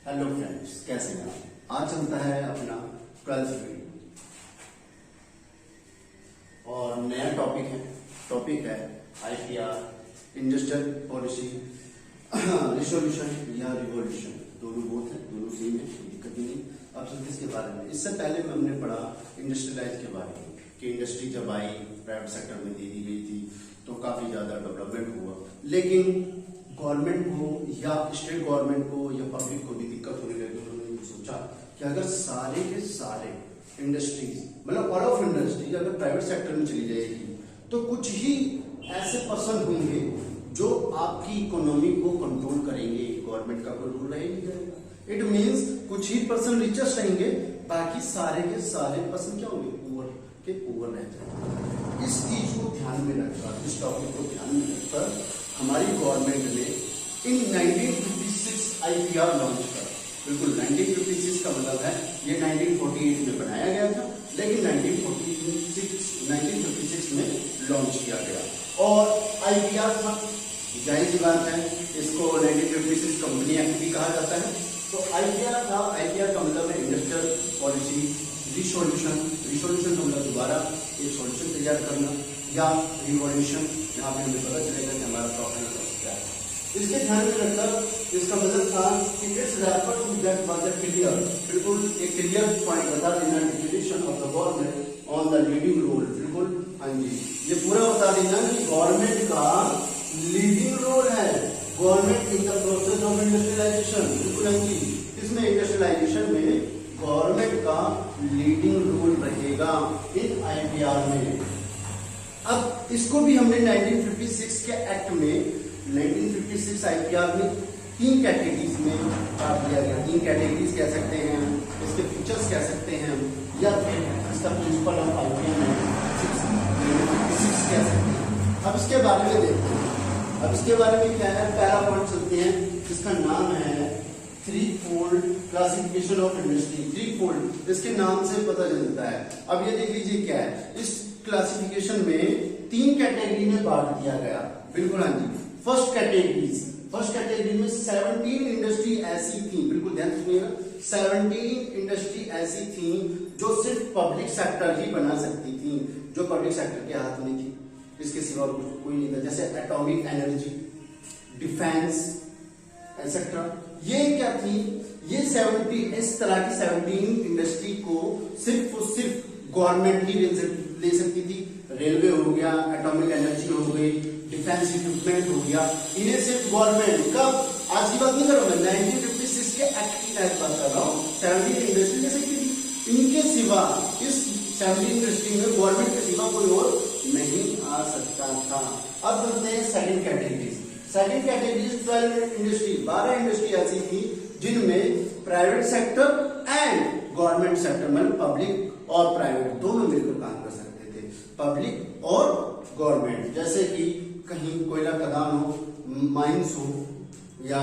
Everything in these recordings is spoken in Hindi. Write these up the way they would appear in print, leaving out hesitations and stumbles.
हेलो फ्रेंड्स, कैसे हैं आप? आज चलता है अपना 12th वीडियो और नया टॉपिक है आईपीआर, इंडस्ट्रियल पॉलिसी, रिसोल्यूशन या रिवॉल्यूशन, दोनों बोथ है, दोनों सेम है, कोई दिक्कत नहीं। अब चलते इसके बारे में। इससे पहले में हमने पढ़ा इंडस्ट्रियलाइज के बारे में कि इंडस्ट्री जब आई प्राइवेट सेक्टर में दे दी गई थी तो काफी ज्यादा डेवलपमेंट हुआ, लेकिन गवर्नमेंट को या स्टेट गवर्नमेंट को या पब्लिक को भी दिक्कत होने लगी। उन्होंने सोचा कि अगर सारे के सारे इंडस्ट्रीज मतलब ऑल ऑफ इंडस्ट्रीज अगर प्राइवेट सेक्टर में चली जाएगी तो कुछ ही ऐसे पर्सन होंगे जो आपकी इकोनॉमी को कंट्रोल करेंगे, गवर्नमेंट का कोई रूल नहीं जाएगा। इट मींस कुछ ही पर्सन रिचेस्ट रहेंगे, बाकी सारे के सारे पर्सन क्या होंगे, पुअर के पुअर रह जाएंगे। इस चीज को ध्यान में रखकर, इस टॉपिक को ध्यान में रखकर हमारी गवर्नमेंट ने इन 1956 आईपीआर लॉन्च कर, बिल्कुल 1956 का मतलब है ये 1948 में बनाया गया था, लेकिन 1956 में लॉन्च किया गया। और आईपीआर था, जाहिर बात है इसको 1956 कंपनी एक्ट भी कहा जाता है। तो आईपीआर था, आईपीआर का मतलब है इंडस्ट्रियल पॉलिसी रिसोल्यूशन। रिसोल्यूशन का मतलब दोबारा एक सॉल्यूशन तैयार करना, या रिवॉल्यूशन, यहाँ पे हमें पता चलेगा कि हमारा प्रॉब्लम क्या है। इसके ध्यान में रखकर इसका मतलब था कि it's refer to that was a clear, बिल्कुल एक क्लियर पॉइंट बता देना, declaration of the government on the leading role. बिल्कुल हाँ जी, ये पूरा बता देना कि गवर्नमेंट का लीडिंग रोल है, government in the process of industrialisation. बिल्कुल हाँ जी, इसमें इंडस्ट्रियलाइजेशन में गवर्नमेंट का लीडिंग रोल रहेगा इन आईपीआर में। अब इसको भी हमने 1956 के एक्ट में 1956 आईपीआर में 3 कैटेगरीज में बांट दिया गया। 3 कैटेगरीज कह सकते हैं, इसके फीचर्स कह सकते हैं, या फिर इसका प्रिंसिपल ऑफ आईपीआर 1956 कह सकते हैं। अब इसके बारे में देखते हैं। अब इसके बारे में क्या है, पहला पॉइंट चलते हैं, इसका नाम है three-fold classification of industry. Three-fold इसके नाम से पता चलता है। अब ये देख लीजिए क्या है, इस क्लासिफिकेशन में 3 कैटेगरी में बांट दिया गया। बिल्कुल हाँ जी, फर्स्ट कैटेगरी में 17 इंडस्ट्री ऐसी थी, बिल्कुल ध्यान सुनिएगा, 17 इंडस्ट्री ऐसी थी जो सिर्फ पब्लिक सेक्टर ही बना सकती थी, जो पब्लिक सेक्टर के हाथ में थी, इसके सिवा कोई नहीं था। जैसे एटॉमिक एनर्जी, डिफेंस एक्सेट्रा, ये क्या थी, ये 70 इस तरह की 17 इंडस्ट्री को सिर्फ गवर्नमेंट ही ले सकती थी। रेलवे हो गया, एटॉमिक एनर्जी हो गई, डिफेंस इक्विपमेंट हो गया, इन्हें सिर्फ गवर्नमेंट का, आज की बात नहीं कर रहा मैं, 1956 के एक्ट की तहत बात कर रहा हूँ, 17 इंडस्ट्री ले सकती थी। इनके सिवा, इस 17 इंडस्ट्री में गवर्नमेंट के सिवा कोई और नहीं आ सकता था। अब चलते हैं second category. Second category 12 industry, 12 industry ऐसी थी जिनमें private sector and government sector मतलब पब्लिक और प्राइवेट दोनों मिलकर काम कर सकते थे, पब्लिक और गवर्नमेंट। जैसे कि कहीं कोयला खदान हो, माइंस हो, या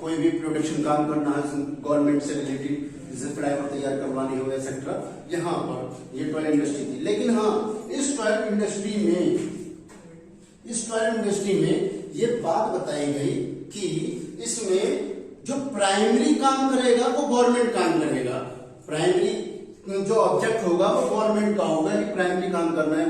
कोई भी प्रोडक्शन काम करना है गवर्नमेंट से रिलेटेड, जैसे फ्लाईओवर तैयार करवानी हो एक्सेट्रा, यहाँ पर ये 12 इंडस्ट्री थी। लेकिन हाँ, इस 12 इंडस्ट्री में ये बात बताई गई कि इसमें जो प्राइमरी काम करेगा वो गवर्नमेंट काम करेगा, प्राइमरी जो ऑब्जेक्ट होगा वो गवर्नमेंट का होगा कि प्राइमरी काम करना है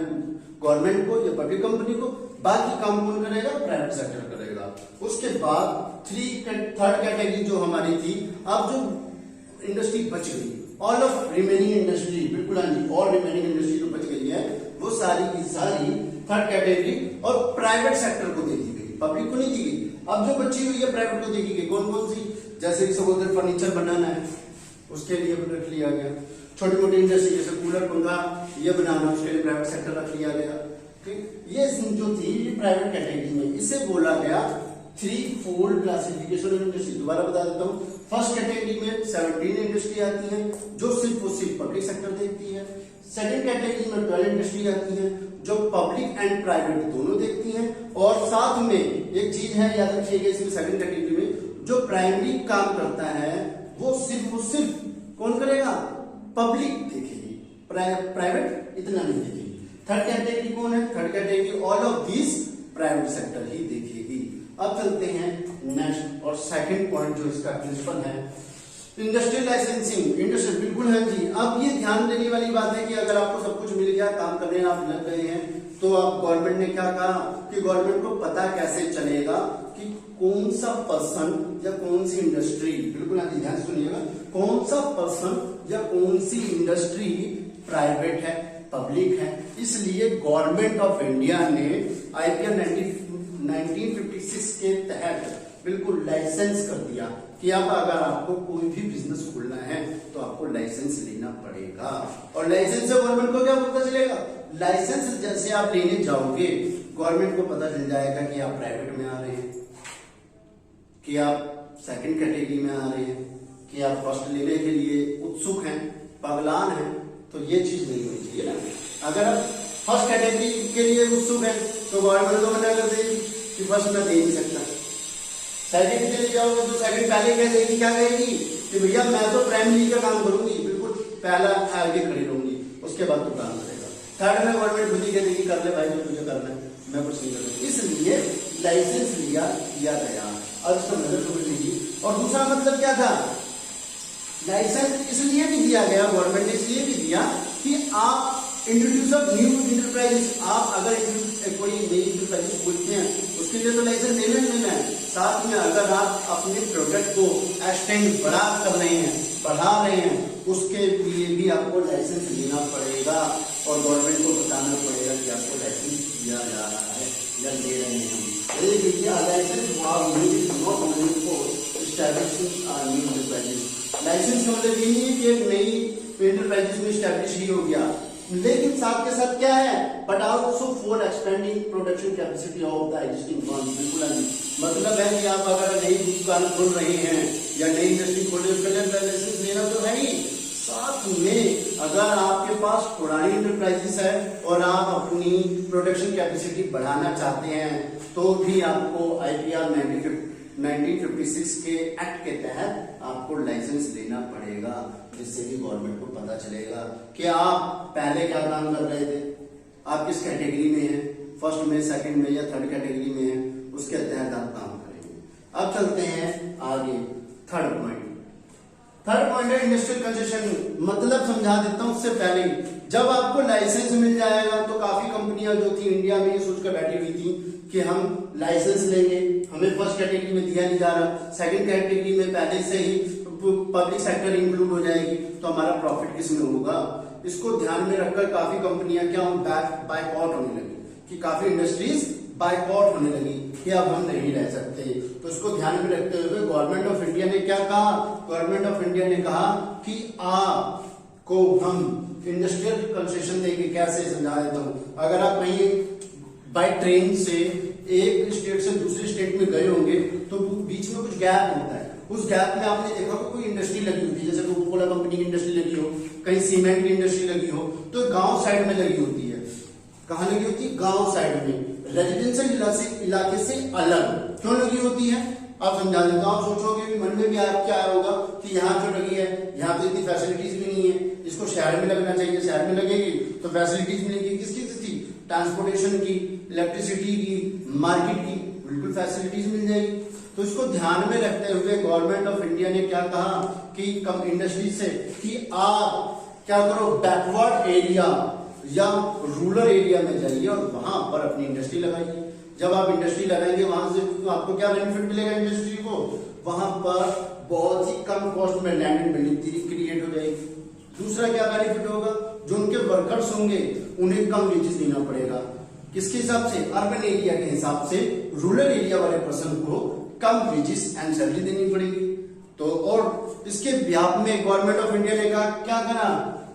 गवर्नमेंट को या पब्लिक कंपनी को, बाकी काम कौन करेगा, प्राइवेट सेक्टर करेगा। उसके बाद थर्ड कैटेगरी जो हमारी थी, अब जो इंडस्ट्री बच गई, ऑल ऑफ रिमेनिंग इंडस्ट्री, बिल्कुल हाँ जी, ऑल रिमेनिंग इंडस्ट्री जो बच गई है वो सारी की सारी थर्ड कैटेगरी और प्राइवेट सेक्टर को दे दी गई, पब्लिक को नहीं दी गई। अब जो बची हुई है प्राइवेट को दी गई, कौन कौन सी, जैसे कि सपोज फर्नीचर बनाना है उसके लिए रख लिया गया, छोटी मोटी इंडस्ट्री जैसे कूलर पंखा ये बनाना, उसके लिए प्राइवेट सेक्टर रख लिया गया। ठीक, ये जो थी ये प्राइवेट कैटेगरी में, इसे बोला गया थ्री-फोल्ड क्लासिफिकेशन ऑफ इंडस्ट्री। दोबारा बता देता हूँ, फर्स्ट कैटेगरी में 17 इंडस्ट्री आती है जो सिर्फ पब्लिक सेक्टर देखती है। सेकंड कैटेगरी में 12 इंडस्ट्री आती है जो पब्लिक एंड प्राइवेट दोनों देखती हैं, और साथ में एक चीज है याद रखिएगा, इसमें सेकंड कैटेगरी में जो प्राइमरी काम करता है वो सिर्फ कौन करेगा, पब्लिक देखेगी, प्राइवेट इतना नहीं देखेगी। थर्ड कैटेगरी कौन है, third category all of this private sector ही देखेगी। अब चलते हैं नेक्स्ट और सेकंड पॉइंट जो इसका प्रिंसिपल है, इंडस्ट्रियल लाइसेंसिंग, इंडस्ट्रियल, बिल्कुल है जी। अब ये ध्यान देने वाली बात है कि अगर आपको सब कुछ मिल गया, काम करने आप लग गए हैं, तो आप गवर्नमेंट ने क्या कहा कि गवर्नमेंट को पता कैसे चलेगा कि कौन सा पर्सन या कौन सी इंडस्ट्री, बिल्कुल ध्यान से सुनिएगा, कौन सा पर्सन या कौन सी इंडस्ट्री प्राइवेट है, पब्लिक है। इसलिए गवर्नमेंट ऑफ इंडिया ने आईपीआर 1956 के तहत बिल्कुल लाइसेंस कर दिया कि अब अगर आपको कोई भी बिजनेस खोलना है तो आपको लाइसेंस लेना पड़ेगा। और लाइसेंस से गवर्नमेंट को क्या पता चलेगा, लाइसेंस जैसे आप लेने जाओगे गवर्नमेंट को पता चल जाएगा कि आप प्राइवेट में आ रहे हैं, कि आप सेकंड कैटेगरी में आ रहे हैं, कि आप फर्स्ट लेने के लिए उत्सुक हैं, पगलान हैं। तो ये चीज नहीं होनी चाहिए ना। अगर आप फर्स्ट कैटेगरी के लिए उत्सुक हैं तो गवर्नमेंट को मना कर देगी कि फर्स्ट मैं दे नहीं सकता। सेकंड के लिए जाओगे तो सेकंड पहले कह देगी, क्या कहेगी कि भैया मैं तो प्राइमरी का काम करूंगी, बिल्कुल पहला आगे खड़ी रहूंगी, उसके बाद तो काम करेगा। थर्ड में गवर्नमेंट खुद ही कह देगी कर ले भाई जो तुझे करना है, मैं कुछ नहीं करता। इसलिए लाइसेंस दिया गया। अब इसका नजर समझ लीजिए। और दूसरा मतलब क्या था, लाइसेंस इसलिए भी दिया गया, गवर्नमेंट ने इसलिए भी दिया कि आप इंट्रोड्यूस ऑफ न्यू इंटरप्राइजेस, आप अगर कोई नई इंटरप्राइजेस खोलते हैं उसके लिए तो लाइसेंस लेना है। साथ में अगर आप अपने प्रोडक्ट को एक्सटेंड बढ़ा रहे हैं उसके लिए भी आपको लाइसेंस लेना पड़ेगा और गवर्नमेंट को बताना पड़ेगा कि आपको लाइसेंस दिया जा रहा है या ले रहे हैं। लाइसेंस का मतलब ये नहीं है कि एक नई इंटरप्राइजेस में स्टैब्लिश ही हो गया, लेकिन साथ के साथ क्या है, but also for expanding production capacity of the existing firm. बिल्कुल मतलब है कि आप अगर नई दुकान खोल रहे हैं या नई इंडस्ट्री खोल रहे हैं उसके लिए लाइसेंस लेना तो है ही। साथ में अगर आपके पास पुरानी इंटरप्राइजेस है और आप अपनी प्रोडक्शन कैपेसिटी बढ़ाना चाहते हैं तो भी आपको आईपीआर 1956 के एक्ट के तहत आपको लाइसेंस लेना पड़ेगा, जिससे कि गवर्नमेंट को पता चलेगा कि आप पहले क्या काम कर रहे थे, आप किस कैटेगरी में हैं, फर्स्ट में, सेकंड में या थर्ड कैटेगरी में हैं, उसके तहत आप काम करेंगे। अब चलते हैं आगे, थर्ड पॉइंट है इंडस्ट्रियल कंसेशन। मतलब समझा देता हूं उससे पहले, जब आपको लाइसेंस मिल जाएगा तो काफी कंपनियां जो थी इंडिया में ये सोचकर बैठी हुई थी कि हम लाइसेंस लेंगे, हमें फर्स्ट कैटेगरी में दिया नहीं जा रहा, सेकंड कैटेगरी में पहले से ही पब्लिक सेक्टर इंक्लूड हो जाएगी तो हमारा प्रॉफिट किस में होगा। इसको ध्यान में रखकर काफी कंपनियां क्या बायकॉट होने लगी, कि काफी इंडस्ट्रीज बायकॉट होने लगी कि अब हम नहीं रह सकते। तो इसको ध्यान में रखते हुए गवर्नमेंट ऑफ इंडिया ने क्या कहा, गवर्नमेंट ऑफ इंडिया ने कहा कि आपको हम इंडस्ट्रियल कंसेशन देंगे। कैसे समझा देता हूं, अगर आप कहीं बाय ट्रेन से एक स्टेट से दूसरे स्टेट में गए होंगे तो बीच में कुछ गैप होता है, उस गैप में आपने देखा कि कोई इंडस्ट्री लगी होती है, जैसे कोका कोला कंपनी की इंडस्ट्री लगी हो, कहीं सीमेंट की इंडस्ट्री लगी हो, तो गांव साइड में लगी होती है। कहां लगी होती है, गांव साइड में, रेजिडेंशियल इलाके से अलग। क्यों लगी होती है आप समझा देता हूं। आप सोचोगे मन में भी आप क्या होगा कि यहाँ जो लगी है यहाँ पे इतनी फैसिलिटीज भी नहीं है, इसको शहर में लगना चाहिए, शहर में लगेगी तो फैसिलिटीज मिलेगी, किसकी थी, ट्रांसपोर्टेशन की, इलेक्ट्रिसिटी की, मार्केट की, बिल्कुल फैसिलिटीज मिल जाएगी। तो इसको ध्यान में रखते हुए गवर्नमेंट ऑफ इंडिया ने क्या कहा कि कम इंडस्ट्री से कि आप क्या करो, बैकवर्ड एरिया या रूरल एरिया में जाइए और वहां पर अपनी इंडस्ट्री लगाइए। जब आप इंडस्ट्री लगाएंगे वहां से तो आपको क्या बेनिफिट मिलेगा इंडस्ट्री को, वहां पर बहुत ही कम कॉस्ट में लैंड एंड बिल्डिंग क्रिएट हो जाएगी। दूसरा क्या बेनिफिट होगा, जो उनके वर्कर्स होंगे उन्हें कम वेजेस देना पड़ेगा, किसके हिसाब से, अर्बन एरिया के हिसाब से रूरल एरिया वाले पर्सन को कम वेजेस एंड सैलरी देनी पड़ेगी। तो और इसके ब्याप में गवर्नमेंट ऑफ इंडिया ने कहा क्या करा,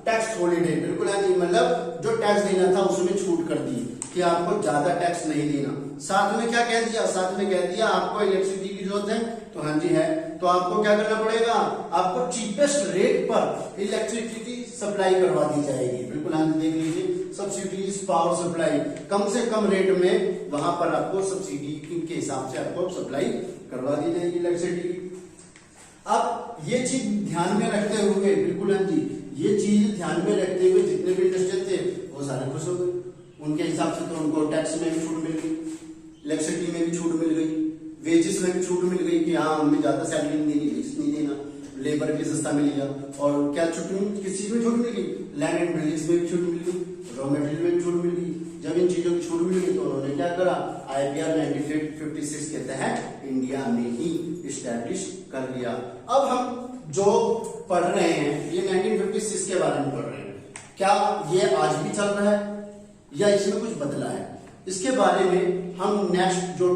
टैक्स हॉलीडे, बिल्कुल है जी, मतलब जो टैक्स देना था उसमें छूट कर दी कि आपको ज्यादा टैक्स नहीं देना। साथ में क्या कह दिया, साथ में कह दिया आपको इलेक्ट्रिसिटी की जरूरत है तो हाँ जी है, तो आपको क्या करना पड़ेगा, आपको चीपेस्ट रेट पर इलेक्ट्रिसिटी सप्लाई करवा दी जाएगी। बिल्कुल हाँ जी, देख लीजिए, सब्सिडीज पावर सप्लाई, कम से कम रेट में वहां पर आपको सब्सिडी के हिसाब से आपको सप्लाई करवा दी जाएगी इलेक्ट्रिसिटी। अब ये चीज ध्यान में रखते हुए, बिल्कुल हाँ जी, ये चीज ध्यान में रखते हुए जितने भी इंडस्ट्रियल थे वो सारे खुश हो गए। उनके हिसाब से तो उनको टैक्स में भी छूट मिल गई, इलेक्ट्रिसिटी में भी छूट मिल गई, वेजेस में भी छूट मिल गई कि हाँ हमें ज्यादा सैलरी नहीं देनी, वेजेस नहीं देना, लेबर भी सस्ता मिलेगा। और क्या छूट मिली, किस चीज में छूट मिलेगी, लैंड एंड बिल्डिंग्स में भी छूट मिल गई, रॉ मटेरियल में भी छूट मिल गई। जब इन चीजों की छूट मिल गई तो उन्होंने क्या करा, IPR 1956 के तहत इंडिया में ही इस्टेब्लिश कर लिया। अब हम जो पढ़ रहे हैं ये 1956 के बारे में पढ़ रहे हैं, क्या ये आज भी चल रहा है या इसमें कुछ बदला है, इसके बारे में हम नेक्स्ट जो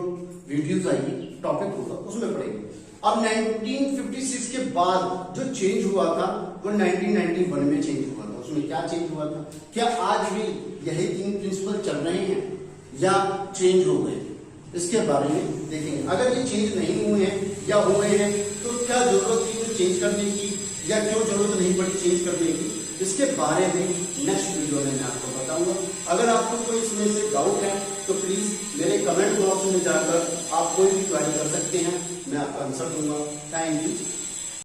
वीडियोस आएगी, टॉपिक होगा, उसमें पढ़ेंगे। अब 1956 के बाद जो चेंज हुआ था वो 1991 में चेंज हुआ था। उसमें क्या चेंज हुआ था, क्या आज भी यही 3 प्रिंसिपल चल रहे हैं या चेंज हो गए, इसके बारे में देखेंगे। अगर ये चेंज नहीं हुए हैं या हो गए हैं तो क्या जरूरत थी इन्हें चेंज करने की या क्यों जरूरत नहीं पड़ी चेंज करने की, इसके बारे में नेक्स्ट वीडियो में मैं आपको बताऊंगा। अगर आपको कोई इसमें से डाउट है तो प्लीज मेरे कमेंट बॉक्स में जाकर आप कोई भी क्वेरी कर सकते हैं, मैं आपका आंसर दूंगा। Thank you.